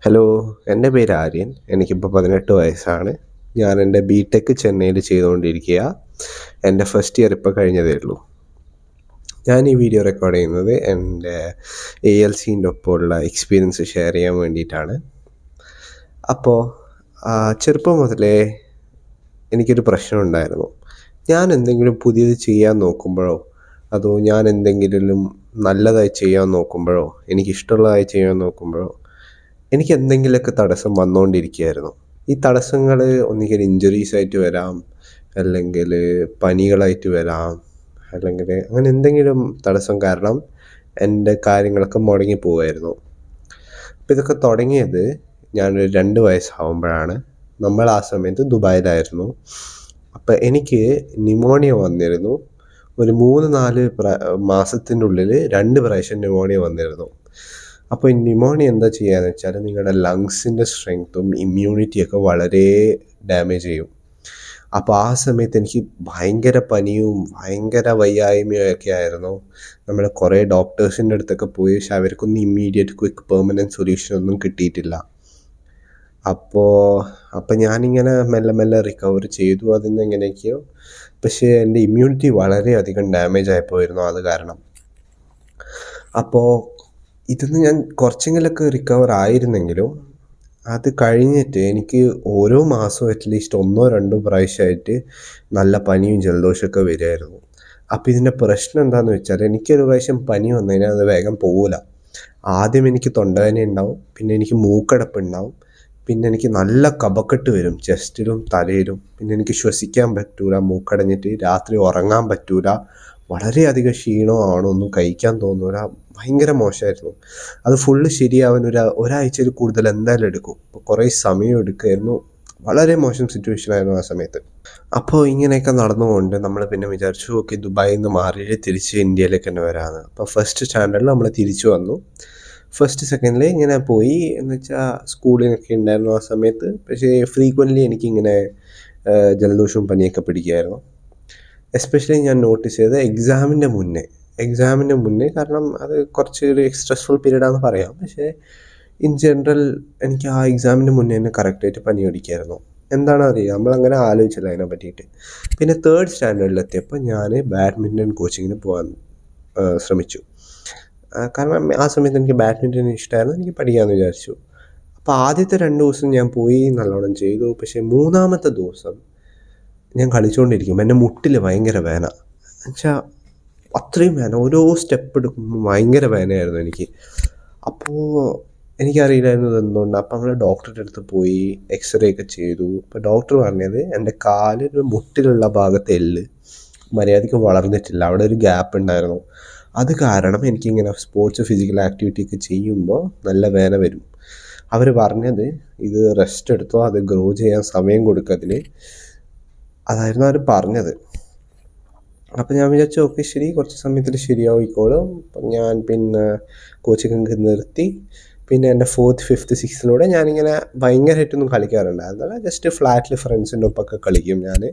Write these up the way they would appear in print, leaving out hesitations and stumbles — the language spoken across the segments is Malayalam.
ഹലോ, എൻ്റെ പേര് ആര്യൻ. എനിക്കിപ്പോൾ 18 വയസ്സാണ്. ഞാൻ എൻ്റെ ബിടെക് ചെന്നൈയിൽ ചെയ്തുകൊണ്ടിരിക്കുക. എൻ്റെ ഫസ്റ്റ് ഇയർ ഇപ്പോൾ കഴിഞ്ഞതേ ഉള്ളൂ. ഞാൻ ഈ വീഡിയോ റെക്കോർഡ് ചെയ്യുന്നത് എൻ്റെ ALCൻ്റെ ഒപ്പമുള്ള എക്സ്പീരിയൻസ് ഷെയർ ചെയ്യാൻ വേണ്ടിയിട്ടാണ്. അപ്പോൾ ചെറുപ്പം മുതലേ എനിക്കൊരു പ്രശ്നമുണ്ടായിരുന്നു. ഞാൻ എന്തെങ്കിലും പുതിയത് ചെയ്യാൻ നോക്കുമ്പോഴോ അതോ ഞാൻ എന്തെങ്കിലും നല്ലതായി ചെയ്യാൻ നോക്കുമ്പോഴോ എനിക്കിഷ്ടമുള്ളതായി ചെയ്യാൻ നോക്കുമ്പോഴോ എനിക്ക് എന്തെങ്കിലുമൊക്കെ തടസ്സം വന്നുകൊണ്ടിരിക്കുകയായിരുന്നു. ഈ തടസ്സങ്ങൾ ഒന്നുകിൽ ഇഞ്ചുറീസ് ആയിട്ട് വരാം, അല്ലെങ്കിൽ പനികളായിട്ട് വരാം, അല്ലെങ്കിൽ അങ്ങനെ എന്തെങ്കിലും തടസ്സം കാരണം എൻ്റെ കാര്യങ്ങളൊക്കെ മുടങ്ങി പോവുമായിരുന്നു. അപ്പോൾ ഇതൊക്കെ തുടങ്ങിയത് ഞാനൊരു 2 വയസ്സാവുമ്പോഴാണ്. നമ്മൾ ആ സമയത്ത് ദുബായിലായിരുന്നു. അപ്പോൾ എനിക്ക് ന്യൂമോണിയ വന്നിരുന്നു. ഒരു 3-4 മാസത്തിൻ്റെ ഉള്ളിൽ 2 പ്രാവശ്യം ന്യൂമോണിയ വന്നിരുന്നു. അപ്പോൾ ഈ ന്യൂമോണിയ എന്താ ചെയ്യുകയെന്ന് വെച്ചാൽ നിങ്ങളുടെ ലങ്സിൻ്റെ സ്ട്രെങ്ത്തും ഇമ്മ്യൂണിറ്റിയൊക്കെ വളരെ ഡാമേജ് ചെയ്യും. അപ്പോൾ ആ സമയത്ത് എനിക്ക് ഭയങ്കര പനിയും ഭയങ്കര വയ്യായ്മയും ഒക്കെ ആയിരുന്നു. നമ്മൾ കുറേ ഡോക്ടേഴ്സിൻ്റെ അടുത്തൊക്കെ പോയി, പക്ഷെ അവർക്കൊന്നും ഇമ്മീഡിയറ്റ് ക്വിക്ക് പെർമനൻറ്റ് സൊല്യൂഷനൊന്നും കിട്ടിയിട്ടില്ല. അപ്പോൾ ഞാനിങ്ങനെ മെല്ലെ മെല്ലെ റിക്കവർ ചെയ്തു അതിൽ നിന്ന് എങ്ങനെയൊക്കെയോ. പക്ഷേ എൻ്റെ ഇമ്മ്യൂണിറ്റി വളരെയധികം ഡാമേജ് ആയിപ്പോയിരുന്നു അത് കാരണം. അപ്പോൾ ഇതിന്ന് ഞാൻ കുറച്ചെങ്കിലൊക്കെ റിക്കവർ ആയിരുന്നെങ്കിലും അത് കഴിഞ്ഞിട്ട് എനിക്ക് ഓരോ മാസവും അറ്റ്ലീസ്റ്റ് 1-2 പ്രാവശ്യമായിട്ട് നല്ല പനിയും ജലദോഷമൊക്കെ വരുമായിരുന്നു. അപ്പോൾ ഇതിൻ്റെ പ്രശ്നം എന്താണെന്ന് വെച്ചാൽ എനിക്കൊരു പ്രാവശ്യം പനി വന്നു കഴിഞ്ഞാൽ അത് വേഗം പോകില്ല. ആദ്യം എനിക്ക് തൊണ്ടവേദന ഉണ്ടാവും, പിന്നെ എനിക്ക് മൂക്കടപ്പുണ്ടാവും, പിന്നെ എനിക്ക് നല്ല കഫക്കെട്ട് വരും ചെസ്റ്റിലും തലയിലും, പിന്നെ എനിക്ക് ശ്വസിക്കാൻ പറ്റൂല, മൂക്കടഞ്ഞിട്ട് രാത്രി ഉറങ്ങാൻ പറ്റൂല, വളരെയധികം ക്ഷീണമാണ്, ഒന്നും കഴിക്കാൻ തോന്നൂല, ഭയങ്കര മോശമായിരുന്നു. അത് ഫുള്ള് ശരിയാവാൻ ഒരാഴ്ചയിൽ കൂടുതൽ എന്തായാലും എടുക്കും. അപ്പോൾ കുറേ സമയം എടുക്കുമായിരുന്നു. വളരെ മോശം സിറ്റുവേഷനായിരുന്നു ആ സമയത്ത്. അപ്പോൾ ഇങ്ങനെയൊക്കെ നടന്നുകൊണ്ട് നമ്മൾ പിന്നെ വിചാരിച്ചു ഓക്കെ ദുബായിൽ നിന്ന് മാറിയിട്ട് തിരിച്ച് ഇന്ത്യയിലേക്ക് തന്നെ വരാമെന്ന്. അപ്പോൾ ഫസ്റ്റ് സ്റ്റാൻഡേർഡിൽ നമ്മൾ തിരിച്ചു വന്നു. ഫസ്റ്റ് സെക്കൻഡിൽ ഇങ്ങനെ പോയി എന്ന് വെച്ചാൽ സ്കൂളിലൊക്കെ ഉണ്ടായിരുന്നു ആ സമയത്ത്. പക്ഷേ ഫ്രീക്വൻ്റ്ലി എനിക്കിങ്ങനെ ജലദോഷവും പനിയൊക്കെ പിടിക്കുമായിരുന്നു. എസ്പെഷ്യലി ഞാൻ നോട്ടീസ് ചെയ്തത് എക്സാമിൻ്റെ മുന്നേ കാരണം അത് കുറച്ച് ഒരു സ്ട്രെസ്ഫുൾ പീരീഡാണെന്ന് പറയാം. പക്ഷേ ഇൻ ജനറൽ എനിക്ക് ആ എക്സാമിൻ്റെ മുന്നേ തന്നെ കറക്റ്റായിട്ട് പനി പിടിക്കുമായിരുന്നു. എന്താണ് അറിയുക, നമ്മളങ്ങനെ ആലോചിച്ചില്ല അതിനെ പറ്റിയിട്ട്. പിന്നെ 3rd സ്റ്റാൻഡേർഡിലെത്തിയപ്പോൾ ഞാൻ ബാഡ്മിൻ്റൺ കോച്ചിങ്ങിന് പോകാൻ ശ്രമിച്ചു. കാരണം ആ സമയത്ത് എനിക്ക് ബാഡ്മിൻ്റൺ ഇഷ്ടമായിരുന്നു, എനിക്ക് പഠിക്കാമെന്ന് വിചാരിച്ചു. അപ്പോൾ ആദ്യത്തെ 2 ദിവസം ഞാൻ പോയി നല്ലോണം ചെയ്തു. പക്ഷേ 3-ാമത്തെ ദിവസം ഞാൻ കളിച്ചുകൊണ്ടിരിക്കും എൻ്റെ മുട്ടിൽ ഭയങ്കര വേദന. എന്നുവെച്ചാൽ അത്രയും വേദന, ഓരോ സ്റ്റെപ്പ് എടുക്കുമ്പോൾ ഭയങ്കര വേദനയായിരുന്നു എനിക്ക്. അപ്പോൾ എനിക്കറിയില്ലായിരുന്നു ഇതെന്തുകൊണ്ടാണ്. അപ്പോൾ നമ്മൾ ഡോക്ടറുടെ അടുത്ത് പോയി എക്സ്റേ ഒക്കെ ചെയ്തു. അപ്പോൾ ഡോക്ടർ പറഞ്ഞത് എൻ്റെ കാലിൻ്റെ മുട്ടിലുള്ള ഭാഗത്തെ എല്ല് മര്യാദയ്ക്ക് വളർന്നിട്ടില്ല, അവിടെ ഒരു ഗ്യാപ്പ് ഉണ്ടായിരുന്നു. അത് കാരണം എനിക്കിങ്ങനെ സ്പോർട്സ് ഫിസിക്കൽ ആക്ടിവിറ്റി ഒക്കെ ചെയ്യുമ്പോൾ നല്ല വേദന വരും. അവർ പറഞ്ഞത് ഇത് റെസ്റ്റ് എടുത്തോ, അത് ഗ്രോ ചെയ്യാൻ സമയം കൊടുക്കതിന്, അതായിരുന്നു അവർ പറഞ്ഞത്. അപ്പോൾ ഞാൻ വിചാരിച്ചു ഓക്കെ ശരി, കുറച്ച് സമയത്തിൽ ശരിയായിക്കോളും. അപ്പം ഞാൻ പിന്നെ കോച്ചിങ് നിർത്തി. പിന്നെ എൻ്റെ 4th 5th 6th ഞാനിങ്ങനെ ഭയങ്കരമായിട്ടൊന്നും കളിക്കാറുണ്ടായിരുന്നില്ല. ജസ്റ്റ് ഫ്ലാറ്റിൽ ഫ്രണ്ട്സിൻ്റെ ഒപ്പമൊക്കെ കളിക്കും. ഞാൻ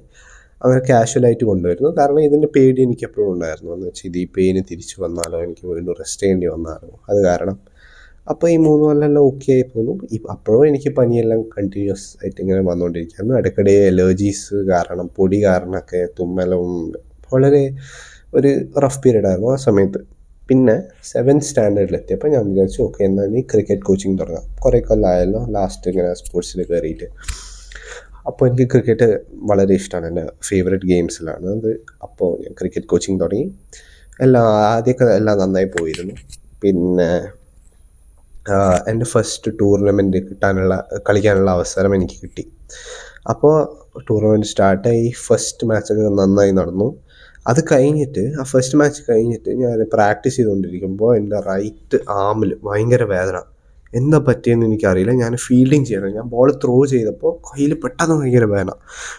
അങ്ങനെ കാഷ്വലായിട്ട് കൊണ്ടുവരുന്നു. കാരണം ഇതിൻ്റെ പേടി എനിക്ക് എപ്പോഴും ഉണ്ടായിരുന്നു. എന്ന് വെച്ചാൽ ഇത് ഈ പെയിന് തിരിച്ചു വന്നാലോ, എനിക്ക് വീണ്ടും റെസ്റ്റ് ചെയ്യേണ്ടി വന്നാലോ, അത് കാരണം. അപ്പോൾ ഈ 3 കൊല്ലമെല്ലാം ഓക്കെ ആയി പോന്നു. അപ്പോഴും എനിക്ക് പനിയെല്ലാം കണ്ടിന്യൂസ് ആയിട്ട് ഇങ്ങനെ വന്നുകൊണ്ടിരിക്കുകയായിരുന്നു. ഇടയ്ക്കിടെ അലർജീസ് കാരണം, പൊടി കാരണമൊക്കെ തുമ്മലും, വളരെ ഒരു റഫ് പീരീഡായിരുന്നു ആ സമയത്ത്. പിന്നെ 7th സ്റ്റാൻഡേർഡിലെത്തിയപ്പോൾ ഞാൻ വിചാരിച്ചു ഓക്കെ എന്നാൽ നീ ക്രിക്കറ്റ് കോച്ചിങ് തുടങ്ങാം. കുറേ കൊല്ലമായല്ലോ ലാസ്റ്റ് ഇങ്ങനെ സ്പോർട്സിൽ കയറിയിട്ട്. അപ്പോൾ എനിക്ക് ക്രിക്കറ്റ് വളരെ ഇഷ്ടമാണ്, എൻ്റെ ഫേവറേറ്റ് ഗെയിംസിലാണ് അത്. അപ്പോൾ ഞാൻ ക്രിക്കറ്റ് കോച്ചിങ് തുടങ്ങി. ആദ്യമൊക്കെ എല്ലാം നന്നായി പോയിരുന്നു. പിന്നെ എൻ്റെ ഫസ്റ്റ് ടൂർണമെൻറ്റ് കളിക്കാനുള്ള അവസരം എനിക്ക് കിട്ടി. അപ്പോൾ ടൂർണമെൻറ്റ് സ്റ്റാർട്ടായി. ഫസ്റ്റ് മാച്ചൊക്കെ നന്നായി നടന്നു. അത് കഴിഞ്ഞിട്ട് ആ ഫസ്റ്റ് മാച്ച് കഴിഞ്ഞിട്ട് ഞാൻ പ്രാക്ടീസ് ചെയ്തുകൊണ്ടിരിക്കുമ്പോൾ എൻ്റെ റൈറ്റ് ആമിൽ ഭയങ്കര വേദന. എന്താ പറ്റിയെന്ന് എനിക്കറിയില്ല. ഞാൻ ഫീൽഡിങ് ചെയ്യണം, ഞാൻ ബോൾ ത്രോ ചെയ്തപ്പോൾ കയ്യിൽ പെട്ടെന്ന് ഭയങ്കര വേദന.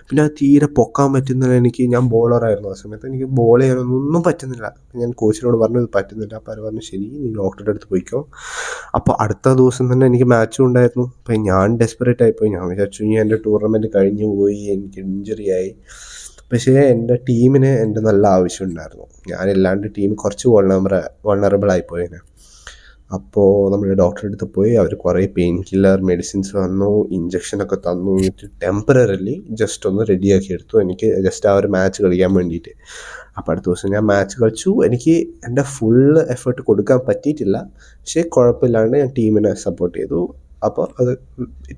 പിന്നെ അത് തീരെ പൊക്കാൻ പറ്റുന്നില്ല എനിക്ക്. ഞാൻ ബോളറായിരുന്നു ആ സമയത്ത്, എനിക്ക് ബോൾ ചെയ്യാനൊന്നും പറ്റുന്നില്ല. ഞാൻ കോച്ചിനോട് പറഞ്ഞു ഇത് പറ്റുന്നില്ല. അപ്പോൾ അവർ പറഞ്ഞു ശരി നീ ഡോക്ടറുടെ അടുത്ത് പോയിക്കോ. അപ്പോൾ അടുത്ത ദിവസം തന്നെ എനിക്ക് മാച്ചും ഉണ്ടായിരുന്നു. അപ്പോൾ ഞാൻ ഡെസ്പറേറ്റ് ആയിപ്പോയി. ഞാൻ വിചാരിച്ചു ഇനി എൻ്റെ ടൂർണമെൻറ്റ് കഴിഞ്ഞു പോയി, എനിക്ക് ഇഞ്ചുറി ആയി. പക്ഷേ എൻ്റെ ടീമിന് എൻ്റെ നല്ല ആവശ്യമുണ്ടായിരുന്നു. ഞാനില്ലാണ്ട് ടീം കുറച്ച് വൾണറബിൾ ആയിപ്പോയേനെ. അപ്പോൾ നമ്മൾ ഡോക്ടറെ അടുത്ത് പോയി. അവർ കുറേ പെയിൻ കില്ലർ മെഡിസിൻസ് തന്നു, ഇഞ്ചക്ഷനൊക്കെ തന്നു. എന്നിട്ട് ടെമ്പററിലി ജസ്റ്റ് ഒന്ന് റെഡിയാക്കി എടുത്തു എനിക്ക് ജസ്റ്റ് ആ ഒരു മാച്ച് കളിക്കാൻ വേണ്ടിയിട്ട്. അപ്പോൾ അടുത്ത ദിവസം ഞാൻ മാച്ച് കളിച്ചു. എനിക്ക് എൻ്റെ ഫുൾ എഫേർട്ട് കൊടുക്കാൻ പറ്റിയിട്ടില്ല, പക്ഷേ കുഴപ്പമില്ലാണ്ട് ഞാൻ ടീമിനെ സപ്പോർട്ട് ചെയ്തു. അപ്പോൾ അത്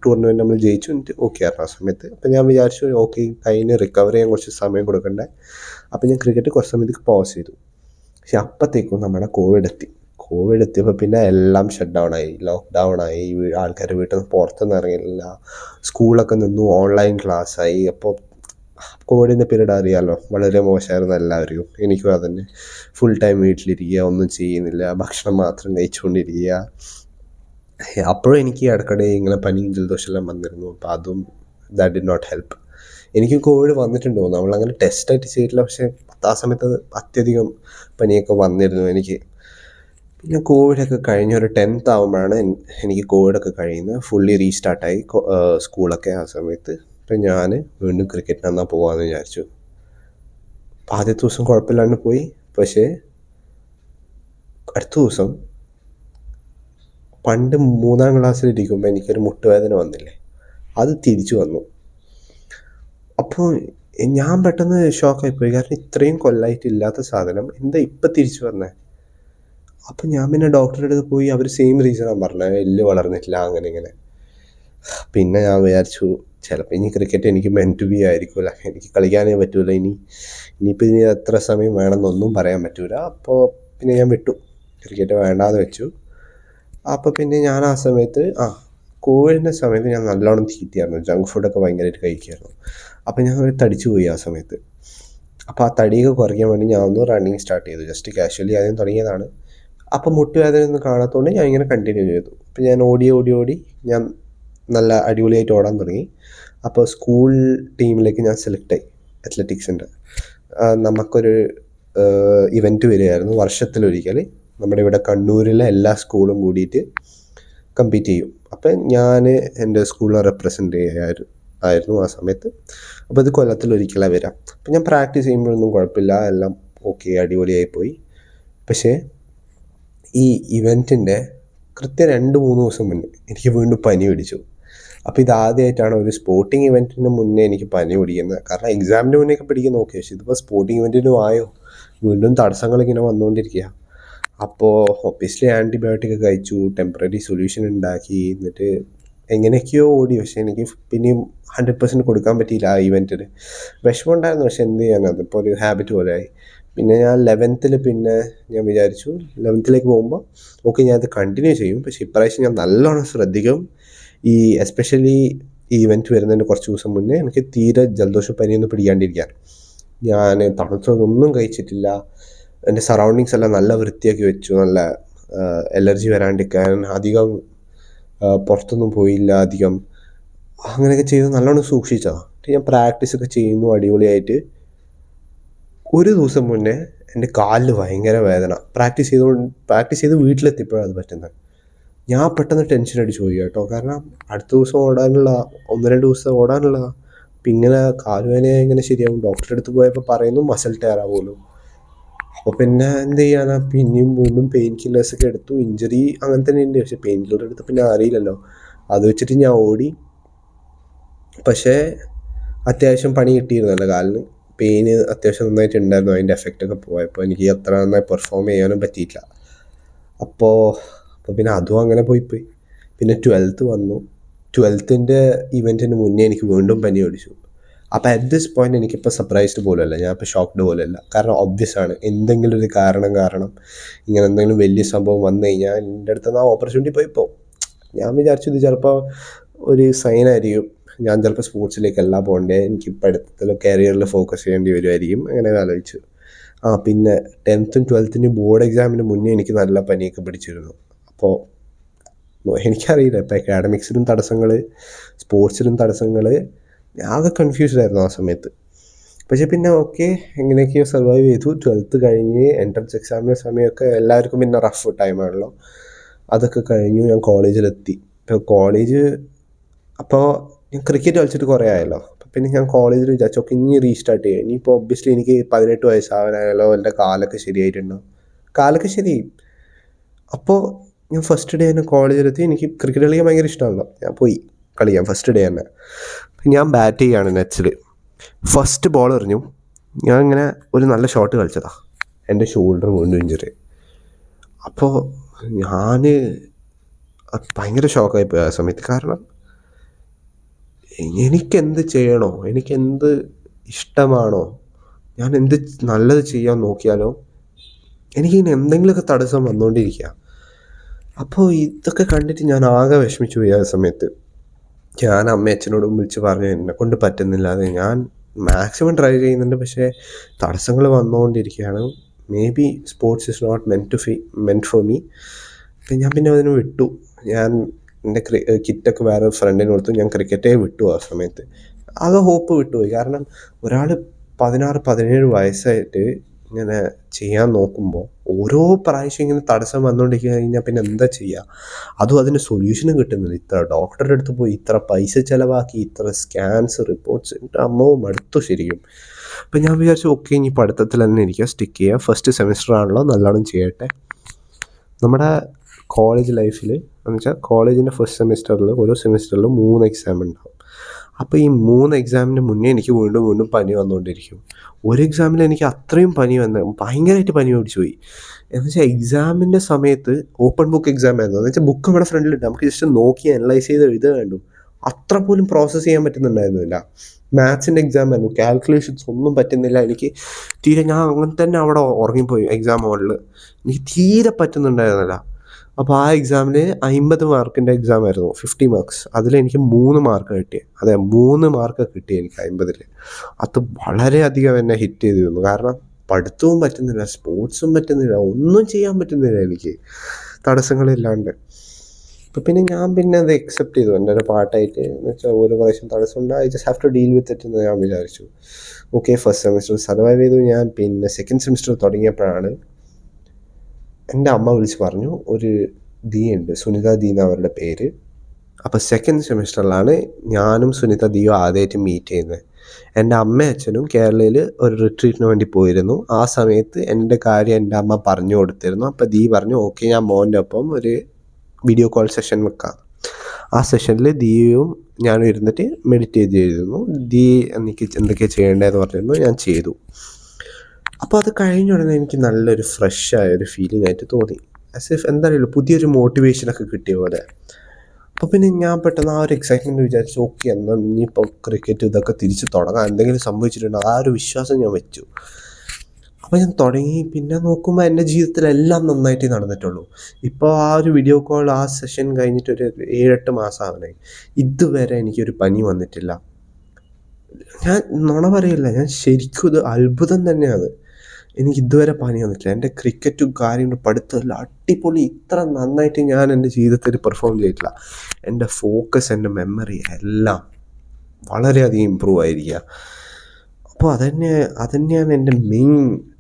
ടൂർണമെൻറ്റ് നമ്മൾ ജയിച്ചു. എന്നിട്ട് ഓക്കെ ആയിരുന്നു ആ സമയത്ത്. അപ്പോൾ ഞാൻ വിചാരിച്ചു ഓക്കെ കയ്യിന് റിക്കവർ ചെയ്യാൻ കുറച്ച് സമയം കൊടുക്കണ്ടേ. അപ്പോൾ ഞാൻ ക്രിക്കറ്റ് കുറച്ച് സമയത്തേക്ക് പോസ് ചെയ്തു. പക്ഷെ അപ്പോഴത്തേക്കും നമ്മുടെ കോവിഡ് എത്തിയപ്പോൾ പിന്നെ എല്ലാം ഷട്ട് ഡൗൺ ആയി, ലോക്ക്ഡൗൺ ആയി. ആൾക്കാർ വീട്ടിൽ നിന്ന് പുറത്തൊന്നും ഇറങ്ങിയില്ല, സ്കൂളൊക്കെ നിന്നു, ഓൺലൈൻ ക്ലാസ് ആയി. അപ്പോൾ കോവിഡിൻ്റെ പീരീഡ് അറിയാമല്ലോ, വളരെ മോശമായിരുന്നു എല്ലാവർക്കും. എനിക്കും അതന്നെ. ഫുൾ ടൈം വീട്ടിലിരിക്കുക, ഒന്നും ചെയ്യുന്നില്ല, ഭക്ഷണം മാത്രം കഴിച്ചുകൊണ്ടിരിക്കുക. അപ്പോഴും എനിക്ക് ഇടയ്ക്കിടെ ഇങ്ങനെ പനിയും ജലദോഷമെല്ലാം വന്നിരുന്നു. അപ്പോൾ അതും ദാറ്റ് ഡിഡ് നോട്ട് ഹെൽപ്പ്. എനിക്ക് കോവിഡ് വന്നിട്ടുണ്ടോ, നമ്മളങ്ങനെ ടെസ്റ്റായിട്ട് ചെയ്തിട്ടില്ല, പക്ഷേ ആ സമയത്ത് അത്യധികം പനിയൊക്കെ വന്നിരുന്നു എനിക്ക്. പിന്നെ കോവിഡൊക്കെ കഴിഞ്ഞ് ഒരു 10th ആകുമ്പോഴാണ് എനിക്ക് കോവിഡൊക്കെ കഴിയുന്നത്. ഫുള്ളി റീസ്റ്റാർട്ടായി സ്കൂളൊക്കെ ആ സമയത്ത്. അപ്പം ഞാൻ വീണ്ടും ക്രിക്കറ്റിന് എന്നാൽ പോകാമെന്ന് വിചാരിച്ചു. ആദ്യത്തെ ദിവസം കുഴപ്പമില്ലാണ്ട് പോയി. പക്ഷേ അടുത്ത ദിവസം പണ്ട് 3ാം ക്ലാസ്സിലിരിക്കുമ്പോൾ എനിക്കൊരു മുട്ടുവേദന വന്നില്ലേ, അത് തിരിച്ചു വന്നു. അപ്പോൾ ഞാൻ പെട്ടെന്ന് ഷോക്കായിപ്പോയി. കാരണം ഇത്രയും കൊല്ലമായിട്ടില്ലാത്ത സാധനം എന്താ ഇപ്പം തിരിച്ചു വന്നത്. അപ്പം ഞാൻ പിന്നെ ഡോക്ടറുടെ അടുത്ത് പോയി. അവർ സെയിം റീസണാണ് പറഞ്ഞത്, എല്ല് വളർന്നിട്ടില്ല അങ്ങനെ ഇങ്ങനെ. പിന്നെ ഞാൻ വിചാരിച്ചു ചിലപ്പോൾ ഇനി ക്രിക്കറ്റ് എനിക്ക് മെന്റ് ടു ബി ആയിരിക്കില്ല, എനിക്ക് കളിക്കാനേ പറ്റൂല ഇനിയിപ്പോൾ ഇനി എത്ര സമയം വേണമെന്നൊന്നും പറയാൻ പറ്റൂല. അപ്പോൾ പിന്നെ ഞാൻ വിട്ടു, ക്രിക്കറ്റ് വേണ്ടാന്ന് വെച്ചു. അപ്പോൾ പിന്നെ ഞാൻ ആ സമയത്ത് കോവിഡിൻ്റെ സമയത്ത് ഞാൻ നല്ലോണം തീറ്റിയായിരുന്നു, ജങ്ക് ഫുഡൊക്കെ ഭയങ്കരമായിട്ട് കഴിക്കുമായിരുന്നു. അപ്പോൾ ഞാൻ തടിച്ചു പോയി ആ സമയത്ത്. അപ്പോൾ ആ തടിയൊക്കെ കുറയ്ക്കാൻ വേണ്ടി ഞാൻ ഒന്ന് റണ്ണിങ് സ്റ്റാർട്ട് ചെയ്തു. ജസ്റ്റ് കാഷ്വലി ആദ്യം തുടങ്ങിയതാണ്. അപ്പോൾ മുട്ടുവേദന ഒന്നും കാണാത്തതുകൊണ്ട് ഞാൻ ഇങ്ങനെ കണ്ടിന്യൂ ചെയ്തു. അപ്പോൾ ഞാൻ ഓടി ഞാൻ നല്ല അടിപൊളിയായിട്ട് ഓടാൻ തുടങ്ങി. അപ്പോൾ സ്കൂൾ ടീമിലേക്ക് ഞാൻ സെലക്റ്റായി, അത്ലറ്റിക്സിൻ്റെ. നമുക്കൊരു ഇവൻറ്റ് വരികയായിരുന്നു വർഷത്തിലൊരിക്കൽ. നമ്മുടെ ഇവിടെ കണ്ണൂരിലെ എല്ലാ സ്കൂളും കൂടിയിട്ട് കമ്പീറ്റ് ചെയ്യും. അപ്പം ഞാൻ എൻ്റെ സ്കൂളിനെ റെപ്രസെൻ്റ് ആയിരുന്നു ആ സമയത്ത്. അപ്പോൾ ഇത് കൊല്ലത്തിലൊരിക്കലാണ് വരിക. അപ്പം ഞാൻ പ്രാക്ടീസ് ചെയ്യുമ്പോഴൊന്നും കുഴപ്പമില്ല, എല്ലാം ഓക്കെ അടിപൊളിയായി പോയി. പക്ഷേ ഈ ഇവൻറ്റിൻ്റെ കൃത്യം 2-3 ദിവസം മുന്നേ എനിക്ക് വീണ്ടും പനി പിടിച്ചു. അപ്പോൾ ഇതാദ്യമായിട്ടാണ് ഒരു സ്പോർട്ടിങ് ഇവൻറ്റിന് മുന്നേ എനിക്ക് പനി പിടിക്കുന്നത്. കാരണം എക്സാമിന് മുന്നേ ഒക്കെ പിടിക്കുന്ന ഓക്കെ, പക്ഷേ ഇതിപ്പോൾ സ്പോർട്ടിങ് ഇവൻറ്റിനും ആയോ, വീണ്ടും തടസ്സങ്ങളിങ്ങനെ വന്നുകൊണ്ടിരിക്കുക. അപ്പോൾ ഒബ്വിയസ്ലി ആൻറ്റിബയോട്ടിക് കഴിച്ചു, ടെമ്പററി സൊല്യൂഷൻ ഉണ്ടാക്കി, എന്നിട്ട് എങ്ങനെയൊക്കെയോ ഓടി. പക്ഷേ എനിക്ക് പിന്നെയും 100% കൊടുക്കാൻ പറ്റിയില്ല ആ ഇവൻറ്റിന്. വിഷമം ഉണ്ടായിരുന്നു, പക്ഷേ എന്ത് ചെയ്യാനാണ്, അതിപ്പോൾ ഒരു ഹാബിറ്റ് പോലെയായി. പിന്നെ ഞാൻ 11th പിന്നെ ഞാൻ വിചാരിച്ചു 11th പോകുമ്പോൾ ഓക്കെ ഞാനത് കണ്ടിന്യൂ ചെയ്യും, പക്ഷേ ഇപ്രാവശ്യം ഞാൻ നല്ലോണം ശ്രദ്ധിക്കും. എസ്പെഷ്യലി ഈ ഇവൻറ്റ് വരുന്നതിന് കുറച്ച് ദിവസം മുന്നേ എനിക്ക് തീരെ ജലദോഷം പനിയൊന്നും പിടിക്കാണ്ടിരിക്കാൻ ഞാൻ തണുത്തതൊന്നും കഴിച്ചിട്ടില്ല. എൻ്റെ സറൗണ്ടിങ്സ് എല്ലാം നല്ല വൃത്തിയാക്കി വെച്ചു, നല്ല അലർജി വരാണ്ടിരിക്കാൻ. അധികം പുറത്തൊന്നും പോയില്ല അധികം, അങ്ങനെയൊക്കെ ചെയ്ത് നല്ലോണം സൂക്ഷിച്ചതാണ്. ഞാൻ പ്രാക്ടീസൊക്കെ ചെയ്യുന്നു അടിപൊളിയായിട്ട്. ഒരു ദിവസം മുന്നേ എൻ്റെ കാലിൽ ഭയങ്കര വേദന. പ്രാക്ടീസ് ചെയ്ത് വീട്ടിലെത്തിയപ്പോഴാണ് അത് പറ്റുന്നത്. ഞാൻ പെട്ടെന്ന് ടെൻഷൻ അടിച്ചു പോയി കേട്ടോ. കാരണം അടുത്ത ദിവസം ഓടാനുള്ള 1-2 ദിവസം ഓടാനുള്ളതാണ്. അപ്പം ഇങ്ങനെ കാലുവേദന ഇങ്ങനെ ശരിയാവും. ഡോക്ടറുടെ അടുത്ത് പോയപ്പോൾ പറയുന്നു മസിൽ ടയർ ആവുമല്ലോ. അപ്പോൾ പിന്നെ എന്ത് ചെയ്യാനാ, പിന്നെയും വീണ്ടും പെയിൻ കില്ലേഴ്സൊക്കെ എടുത്തു. ഇഞ്ചറി അങ്ങനെ തന്നെ ഉണ്ട്, പക്ഷേ പെയിൻ കില്ലർ എടുത്ത് പിന്നെ അറിയില്ലല്ലോ, അത് വെച്ചിട്ട് ഞാൻ ഓടി. പക്ഷേ അത്യാവശ്യം പണി കിട്ടിയിരുന്നല്ലോ കാലിന്. പെയിന് അത്യാവശ്യം നന്നായിട്ട് ഉണ്ടായിരുന്നു. അതിൻ്റെ എഫക്റ്റൊക്കെ പോയപ്പോൾ എനിക്ക് അത്ര നന്നായി പെർഫോം ചെയ്യാനും പറ്റിയിട്ടില്ല. അപ്പോൾ പിന്നെ അതും അങ്ങനെ പോയി. പിന്നെ 12th വന്നു. 12th ഇവൻറ്റിന് മുന്നേ എനിക്ക് വീണ്ടും പനി പിടിച്ചു. അപ്പോൾ അറ്റ് ദിസ് പോയിൻ്റ് എനിക്കിപ്പോൾ സർപ്രൈസ്ഡ് പോലുമല്ല, ഞാനിപ്പോൾ ഷോക്ക്ഡ് പോലുമല്ല. കാരണം ഒബ്വിയസ് ആണ്, എന്തെങ്കിലും ഒരു കാരണം ഇങ്ങനെ എന്തെങ്കിലും വലിയ സംഭവം വന്നു കഴിഞ്ഞാൽ എൻ്റെ അടുത്ത് നിന്ന് ആ ഓപ്പർച്യൂണിറ്റി പോയിപ്പോൾ. ഞാൻ വിചാരിച്ചു ഇത് ചിലപ്പോൾ ഒരു സൈനായിരിക്കും, ഞാൻ ചിലപ്പോൾ സ്പോർട്സിലേക്കല്ല പോകേണ്ടത്, എനിക്ക് പഠിത്തത്തിൽ കരിയറിൽ ഫോക്കസ് ചെയ്യേണ്ടി വരുമായിരിക്കും, അങ്ങനെ ആലോചിച്ചു. പിന്നെ 10th 12th ബോർഡ് എക്സാമിന് മുന്നേ എനിക്ക് നല്ല പനിയൊക്കെ പിടിച്ചിരുന്നു. അപ്പോൾ എനിക്കറിയില്ല, ഇപ്പോൾ അക്കാഡമിക്സിലും തടസ്സങ്ങൾ, സ്പോർട്സിലും തടസ്സങ്ങൾ, ആകെ കൺഫ്യൂസ്ഡ് ആയിരുന്നു ആ സമയത്ത്. പക്ഷേ പിന്നെ ഓക്കെ എങ്ങനെയൊക്കെയോ സർവൈവ് ചെയ്തു. 12th കഴിഞ്ഞ് എൻട്രൻസ് എക്സാമിൻ്റെ സമയമൊക്കെ എല്ലാവർക്കും പിന്നെ റഫ് ടൈമാണല്ലോ, അതൊക്കെ കഴിഞ്ഞു. ഞാൻ കോളേജിലെത്തി. അപ്പോൾ ഞാൻ ക്രിക്കറ്റ് കളിച്ചിട്ട് കുറേ ആയല്ലോ. അപ്പോൾ പിന്നെ ഞാൻ കോളേജിൽ വിചാരിച്ചു ഓക്കെ ഇനി റീസ്റ്റാർട്ട് ചെയ്യാം. ഇനിയിപ്പോൾ ഒബ്വിയസ്ലി എനിക്ക് 18 വയസ്സാവാനായല്ലോ, എൻ്റെ കാലൊക്കെ ശരിയായിട്ടുണ്ടാവും. കാലൊക്കെ ശരിയായി. അപ്പോൾ ഞാൻ ഫസ്റ്റ് ഡേ തന്നെ കോളേജിലെത്തി. എനിക്ക് ക്രിക്കറ്റ് കളിക്കാൻ ഭയങ്കര ഇഷ്ടമാണല്ലോ. ഞാൻ പോയി കളിക്കാൻ ഫസ്റ്റ് ഡേ തന്നെ. ഞാൻ ബാറ്റ് ചെയ്യുകയാണ് നെറ്റ്സിൽ. ഫസ്റ്റ് ബോൾ എറിഞ്ഞു. ഞാൻ ഇങ്ങനെ ഒരു നല്ല ഷോട്ട് കളിച്ചതാണ്. എൻ്റെ ഷോൾഡർ വീണ്ടും ഇഞ്ചുറി. അപ്പോൾ ഞാൻ ഭയങ്കര ഷോക്കായിപ്പോയി ആ സമയത്ത്. കാരണം എനിക്കെന്ത് ചെയ്യണോ, എനിക്കെന്ത് ഇഷ്ടമാണോ, ഞാൻ എന്ത് നല്ലത് ചെയ്യാൻ നോക്കിയാലോ എനിക്കിങ്ങനെ എന്തെങ്കിലുമൊക്കെ തടസ്സം വന്നുകൊണ്ടിരിക്കുക. അപ്പോൾ ഇതൊക്കെ കണ്ടിട്ട് ഞാൻ ആകെ വിഷമിച്ചു പോയി ആ സമയത്ത്. ഞാൻ അമ്മയും അച്ഛനോടും വിളിച്ച് പറഞ്ഞു എന്നെക്കൊണ്ട് പറ്റുന്നില്ല. അത് ഞാൻ മാക്സിമം ട്രൈ ചെയ്യുന്നുണ്ട്, പക്ഷേ തടസ്സങ്ങൾ വന്നുകൊണ്ടിരിക്കുകയാണ്. May be sports is not meant for me. ഞാൻ പിന്നെ അതിന് വിട്ടു. ഞാൻ എൻ്റെ കിറ്റൊക്കെ വേറെ ഫ്രണ്ടിന് കൊടുത്തു. ഞാൻ ക്രിക്കറ്റേ വിട്ടു ആ സമയത്ത്. ആകെ ഹോപ്പ് വിട്ടുപോയി. കാരണം ഒരാൾ 16-17 വയസ്സായിട്ട് ഇങ്ങനെ ചെയ്യാൻ നോക്കുമ്പോൾ ഓരോ പ്രാവശ്യം ഇങ്ങനെ തടസ്സം വന്നുകൊണ്ടിരിക്കുക കഴിഞ്ഞാൽ പിന്നെ എന്താ ചെയ്യുക? അതും അതിന് സൊല്യൂഷനും കിട്ടുന്നില്ല. ഇത്ര ഡോക്ടറുടെ അടുത്ത് പോയി ഇത്ര പൈസ ചിലവാക്കി ഇത്ര സ്കാൻസ് റിപ്പോർട്ട്സ്, എൻ്റെ അമ്മവും മടുത്തു ശരിക്കും. അപ്പം ഞാൻ വിചാരിച്ചു ഓക്കെ, ഇനി പഠിത്തത്തിൽ തന്നെ ഇരിക്കുക, സ്റ്റിക്ക് ചെയ്യുക. ഫസ്റ്റ് സെമിസ്റ്റർ ആണല്ലോ, നല്ലോണം ചെയ്യട്ടെ. നമ്മുടെ കോളേജ് ലൈഫിൽ എന്ന് വെച്ചാൽ കോളേജിൻ്റെ ഫസ്റ്റ് സെമിസ്റ്ററിൽ ഓരോ സെമിസ്റ്ററിലും 3 എക്സാം ഉണ്ടാവും. അപ്പോൾ ഈ 3 എക്സാമിന് മുന്നേ എനിക്ക് വീണ്ടും പനി വന്നുകൊണ്ടിരിക്കും. ഒരു എക്സാമിൽ എനിക്ക് അത്രയും പനി ഭയങ്കരമായിട്ട് പനി പിടിച്ചു പോയി. എന്ന് വെച്ചാൽ എക്സാമിൻ്റെ സമയത്ത് ഓപ്പൺ ബുക്ക് എക്സാം ആയിരുന്നു. എന്ന് വെച്ചാൽ ബുക്ക് നമ്മുടെ ഫ്രണ്ടിലുണ്ട്, നമുക്ക് ജസ്റ്റ് നോക്കി അനലൈസ് ചെയ്ത് എഴുതുക വേണ്ടു. അത്ര പോലും പ്രോസസ്സ് ചെയ്യാൻ പറ്റുന്നുണ്ടായിരുന്നില്ല. മാത്സിൻ്റെ എക്സാം ആയിരുന്നു, കാൽക്കുലേഷൻസ് ഒന്നും പറ്റുന്നില്ല എനിക്ക് തീരെ. ഞാൻ അങ്ങനെ തന്നെ അവിടെ ഉറങ്ങിപ്പോയി എക്സാം ഹോളിൽ. എനിക്ക് തീരെ പറ്റുന്നുണ്ടായിരുന്നില്ല. അപ്പോൾ ആ എക്സാമിൽ 50 മാർക്കിൻ്റെ എക്സാം ആയിരുന്നു, 50 മാർക്സ്. അതിലെനിക്ക് 3 മാർക്ക് കിട്ടി. അതെ, 3 മാർക്ക് കിട്ടി എനിക്ക് 50-ൽ. അത് വളരെയധികം എന്നെ ഹിറ്റ് ചെയ്തിരുന്നു. കാരണം പഠിത്തവും പറ്റുന്നില്ല, സ്പോർട്സും പറ്റുന്നില്ല, ഒന്നും ചെയ്യാൻ പറ്റുന്നില്ല എനിക്ക് തടസ്സങ്ങളില്ലാണ്ട്. അപ്പോൾ പിന്നെ ഞാൻ അത് അക്സെപ്റ്റ് ചെയ്തു എൻ്റെ ഒരു പാർട്ടായിട്ട്. എന്ന് വെച്ചാൽ ഒരു പ്രാവശ്യം തടസ്സമുണ്ട്, I just have to deal with it എന്ന് ഞാൻ വിചാരിച്ചു. ഓക്കെ, ഫസ്റ്റ് സെമിസ്റ്റർ സർവൈവ് ചെയ്തു ഞാൻ. പിന്നെ സെക്കൻഡ് സെമിസ്റ്റർ തുടങ്ങിയപ്പോഴാണ് എൻ്റെ അമ്മ വിളിച്ച് പറഞ്ഞു, ഒരു ദീ ഉണ്ട്, സുനിത ദീ എന്ന അവരുടെ പേര്. അപ്പോൾ സെക്കൻഡ് സെമിസ്റ്ററിലാണ് ഞാനും സുനിത ദിയും ആദ്യമായിട്ട് മീറ്റ് ചെയ്യുന്നത്. എൻ്റെ അമ്മയും അച്ഛനും കേരളയിൽ ഒരു റിട്രീറ്റിന് വേണ്ടി പോയിരുന്നു. ആ സമയത്ത് എൻ്റെ കാര്യം എൻ്റെ അമ്മ പറഞ്ഞു കൊടുത്തിരുന്നു. അപ്പോൾ ദീ പറഞ്ഞു ഓക്കെ, ഞാൻ മോൻ്റെ ഒപ്പം ഒരു വീഡിയോ കോൾ സെഷൻ വെക്കാം. ആ സെഷനിൽ ദിയും ഞാനും ഇരുന്നിട്ട് മെഡിറ്റേറ്റ് ചെയ്തിരുന്നു. ദീ എനിക്ക് എന്തൊക്കെയാണ് ചെയ്യേണ്ടതെന്ന് പറഞ്ഞിരുന്നു, ഞാൻ ചെയ്തു. അപ്പോൾ അത് കഴിഞ്ഞ ഉടനെ എനിക്ക് നല്ലൊരു ഫ്രഷായൊരു ഫീലിംഗ് ആയിട്ട് തോന്നി. ആസ് ഇഫ് എന്തായാലും പുതിയൊരു മോട്ടിവേഷനൊക്കെ കിട്ടിയ പോലെ. അപ്പോൾ പിന്നെ ഞാൻ പെട്ടെന്ന് ആ ഒരു എക്സൈറ്റ്മെൻറ്റ് വിചാരിച്ചു ഓക്കെ, എന്നാൽ ഇനിയിപ്പോൾ ക്രിക്കറ്റ് ഇതൊക്കെ തിരിച്ച് തുടങ്ങാം, എന്തെങ്കിലും സംഭവിച്ചിട്ടുണ്ടോ ആ ഒരു വിശ്വാസം ഞാൻ വെച്ചു. അപ്പോൾ ഞാൻ തുടങ്ങി. പിന്നെ നോക്കുമ്പോൾ എൻ്റെ ജീവിതത്തിലെല്ലാം നന്നായിട്ടേ നടന്നിട്ടുള്ളൂ. ഇപ്പോൾ ആ ഒരു വീഡിയോ കോൾ ആ സെഷൻ കഴിഞ്ഞിട്ടൊരു 7-8 മാസം ആവണേ, ഇതുവരെ എനിക്കൊരു പനി വന്നിട്ടില്ല. ഞാൻ നുണ പറയില്ല, ഞാൻ ശരിക്കും ഇത് അത്ഭുതം തന്നെയാണ്. എനിക്ക് ഇതുവരെ പനി വന്നിട്ടില്ല. എൻ്റെ ക്രിക്കറ്റും കാര്യങ്ങളും പഠിത്തമെല്ലാം അടിപൊളി. ഇത്ര നന്നായിട്ട് ഞാൻ എൻ്റെ ജീവിതത്തിൽ പെർഫോം ചെയ്തിട്ടില്ല. എൻ്റെ ഫോക്കസ്, എൻ്റെ മെമ്മറി എല്ലാം വളരെയധികം ഇമ്പ്രൂവ് ആയിരിക്കുക. അപ്പോൾ അതന്നെയാണ് എൻ്റെ മെയിൻ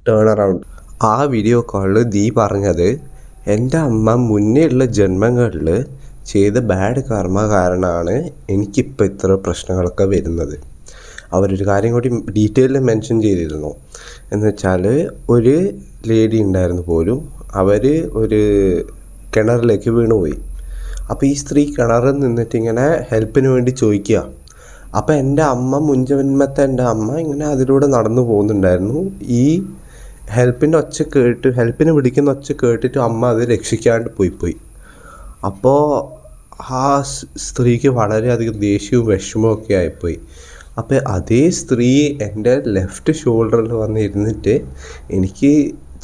ടേൺ അറൗണ്ട്. ആ വീഡിയോ കോളിൽ ദീ പറഞ്ഞത് എൻ്റെ അമ്മ മുന്നേ ഉള്ള ജന്മങ്ങളിൽ ചെയ്ത ബാഡ് കർമ്മ കാരണമാണ് എനിക്കിപ്പോൾ ഇത്ര പ്രശ്നങ്ങളൊക്കെ വരുന്നത്. അവരൊരു കാര്യം കൂടി ഡീറ്റെയിലിൽ മെൻഷൻ ചെയ്തിരുന്നു. എന്ന് വെച്ചാൽ ഒരു ലേഡി ഉണ്ടായിരുന്നു പോലും, അവർ ഒരു കിണറിലേക്ക് വീണുപോയി. അപ്പോൾ ഈ സ്ത്രീ കിണറിൽ നിന്നിട്ട് ഇങ്ങനെ ഹെൽപ്പിന് വേണ്ടി ചോദിക്കുക. അപ്പോൾ എൻ്റെ അമ്മ, മുൻജന്മത്തെ എൻ്റെ അമ്മ ഇങ്ങനെ അതിലൂടെ നടന്നു പോകുന്നുണ്ടായിരുന്നു. ഈ ഹെൽപ്പിന് വിളിക്കുന്ന ഒച്ച കേട്ടിട്ട് അമ്മ അത് രക്ഷിക്കാണ്ട് പോയി. അപ്പോൾ ആ സ്ത്രീക്ക് വളരെയധികം ദേഷ്യവും വിഷമവും ഒക്കെ ആയിപ്പോയി. അപ്പോൾ അതേ സ്ത്രീ എൻ്റെ ലെഫ്റ്റ് ഷോൾഡറിൽ വന്നിരുന്നിട്ട് എനിക്ക്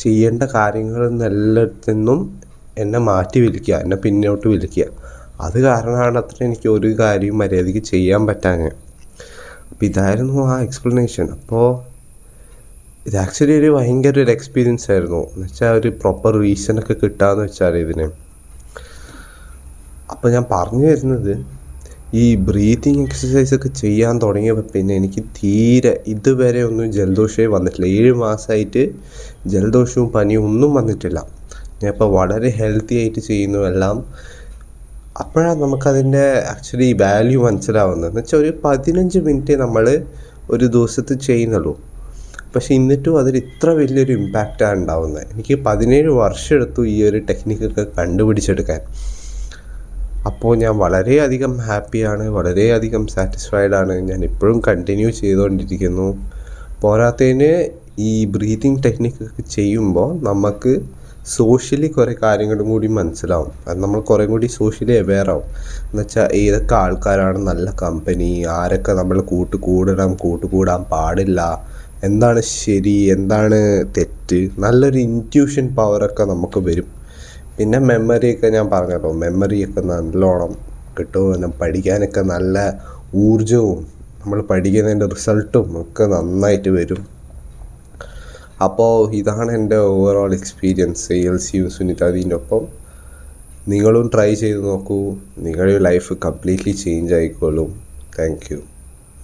ചെയ്യേണ്ട കാര്യങ്ങളിൽ നിന്നെല്ലാത്തിനും എന്നെ മാറ്റി വിളിക്കുക, എന്നെ പിന്നോട്ട് വിളിക്കുക. അത് കാരണമാണ് അത്ര എനിക്ക് ഒരു കാര്യവും മര്യാദയ്ക്ക് ചെയ്യാൻ പറ്റാഞ്ഞ. അപ്പോൾ ഇതായിരുന്നു ആ എക്സ്പ്ലനേഷൻ. അപ്പോൾ ഇത് ആക്ച്വലി ഒരു ഭയങ്കര ഒരു എക്സ്പീരിയൻസ് ആയിരുന്നു. എന്ന് വെച്ചാൽ ഒരു പ്രോപ്പർ റീസണൊക്കെ കിട്ടാമെന്ന് വെച്ചാൽ ഇതിന്. അപ്പോൾ ഞാൻ പറഞ്ഞു വരുന്നത്, ഈ ബ്രീത്തിങ് എക്സസൈസൊക്കെ ചെയ്യാൻ തുടങ്ങിയപ്പോൾ പിന്നെ എനിക്ക് തീരെ ഇതുവരെ ഒന്നും ജലദോഷമേ വന്നിട്ടില്ല. 7 മാസമായിട്ട് ജലദോഷവും പനിയും ഒന്നും വന്നിട്ടില്ല. ഞാൻ ഇപ്പോൾ വളരെ ഹെൽത്തി ആയിട്ട് ചെയ്യുന്നു എല്ലാം. അപ്പോഴാണ് നമുക്കതിൻ്റെ ആക്ച്വലി വാല്യൂ മനസ്സിലാവുന്നത്. എന്ന് വെച്ചാൽ ഒരു 15 മിനിറ്റ് നമ്മൾ ഒരു ദിവസത്തിൽ ചെയ്യുന്നുള്ളൂ. പക്ഷേ എന്നിട്ടും അതിൽ ഇത്ര വലിയൊരു ഇമ്പാക്റ്റാണ് ഉണ്ടാവുന്നത്. എനിക്ക് 17 വർഷം എടുത്തു ഈ ഒരു ടെക്നിക്കൊക്കെ കണ്ടുപിടിച്ചെടുക്കാൻ. അപ്പോൾ ഞാൻ വളരെയധികം ഹാപ്പിയാണ്, വളരെയധികം സാറ്റിസ്ഫൈഡാണ്. ഞാൻ ഇപ്പോഴും കണ്ടിന്യൂ ചെയ്തുകൊണ്ടിരിക്കുന്നു. പോരാത്തതിന് ഈ ബ്രീതിങ് ടെക്നിക്കൊക്കെ ചെയ്യുമ്പോൾ നമുക്ക് സോഷ്യലി കുറേ കാര്യങ്ങളും കൂടി മനസ്സിലാവും. അത് നമ്മൾ കുറേ കൂടി സോഷ്യലി അവെയറാവും. എന്നുവെച്ചാൽ ഏതൊക്കെ ആൾക്കാരാണ് നല്ല കമ്പനി, ആരൊക്കെ നമ്മൾ കൂട്ടുകൂടണം, കൂട്ടുകൂടാൻ പാടില്ല, എന്താണ് ശരി, എന്താണ് തെറ്റ്, നല്ലൊരു ഇൻറ്റ്യൂഷൻ പവറൊക്കെ നമുക്ക് വരും. പിന്നെ മെമ്മറിയൊക്കെ ഞാൻ പറഞ്ഞല്ലോ, മെമ്മറിയൊക്കെ നല്ലോണം കിട്ടും. പിന്നെ പഠിക്കാനൊക്കെ നല്ല ഊർജവും നമ്മൾ പഠിക്കുന്നതിൻ്റെ റിസൾട്ടും ഒക്കെ നന്നായിട്ട് വരും. അപ്പോൾ ഇതാണ് എൻ്റെ ഓവറോൾ എക്സ്പീരിയൻസ് ALCU സുനിത. അതിൻ്റെ ഒപ്പം നിങ്ങളും ട്രൈ ചെയ്ത് നോക്കൂ. നിങ്ങളുടെ ലൈഫ് കംപ്ലീറ്റ്ലി ചേഞ്ച് ആയിക്കോളും. Thank you.